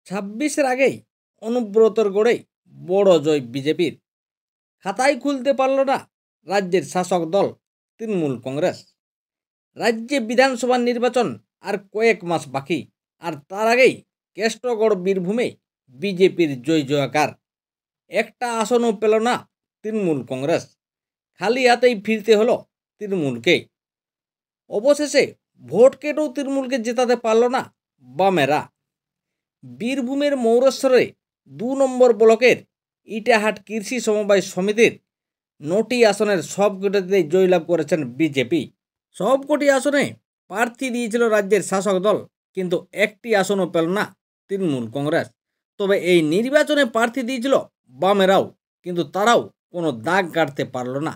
ছাব্বিশের আগেই অনুব্রতর গড়ে বড় জয় বিজেপির। খাতাই খুলতে পারল না রাজ্যের শাসক দল তৃণমূল কংগ্রেস। রাজ্যে বিধানসভা নির্বাচন আর কয়েক মাস বাকি, আর তার আগেই কেষ্টগড় বীরভূমে বিজেপির জয় জয়কার। একটা আসনও পেল না তৃণমূল কংগ্রেস। খালি হাতেই ফিরতে হলো তৃণমূলকে। অবশেষে ভোট কেটেও তৃণমূলকে জেতাতে পারল না বামেরা। বীরভূমের মৌরেশ্বরে ২ নম্বর ব্লকের ইটাহাট কৃষি সমবায় সমিতির ৯টি আসনের সবকটিতেই জয়লাভ করেছেন বিজেপি। সবকটি আসনে প্রার্থী দিয়েছিল রাজ্যের শাসক দল, কিন্তু একটি আসনও পেল না তৃণমূল কংগ্রেস। তবে এই নির্বাচনে প্রার্থী দিয়েছিল বামেরাও, কিন্তু তারাও কোনো দাগ কাটতে পারল না।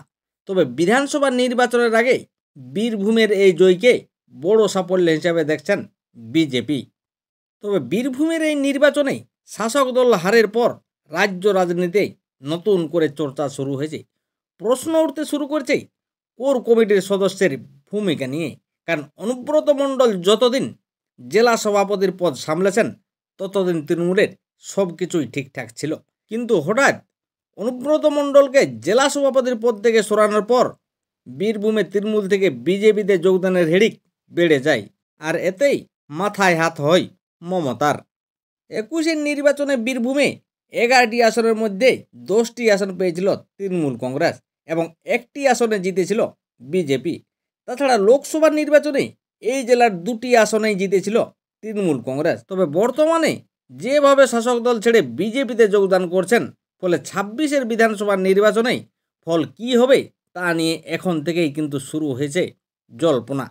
তবে বিধানসভা নির্বাচনের আগে বীরভূমের এই জয়কে বড় সাফল্য হিসেবে দেখছেন বিজেপি। তবে বীরভূমের এই নির্বাচনে শাসক দল হারের পর রাজ্য রাজনীতিতে নতুন করে চর্চা শুরু হয়েছে। প্রশ্ন উঠতে শুরু করেছে কোর কমিটির সদস্যের ভূমিকা নিয়ে। কারণ অনুব্রত মণ্ডল যতদিন জেলা সভাপতির পদ সামলেছেন ততদিন তৃণমূলের সব কিছুই ঠিকঠাক ছিল, কিন্তু হঠাৎ অনুব্রত মণ্ডলকে জেলা সভাপতির পদ থেকে সরানোর পর বীরভূমে তৃণমূল থেকে বিজেপিতে যোগদানের হিড়িক বেড়ে যায়, আর এতেই মাথায় হাত হয় মমতার। ২১-এর নির্বাচনে বীরভূমে ১১টি আসনের মধ্যে ১০টি আসন পেয়েছিল তৃণমূল কংগ্রেস এবং একটি আসনে জিতেছিল বিজেপি। তাছাড়া লোকসভা নির্বাচনে এই জেলার ২টি আসনেই জিতেছিল তৃণমূল কংগ্রেস। তবে বর্তমানে যেভাবে শাসক দল ছেড়ে বিজেপিতে যোগদান করছেন, ফলে ২৬-এর বিধানসভা নির্বাচনে ফল কী হবে তা নিয়ে এখন থেকেই কিন্তু শুরু হয়েছে জল্পনা।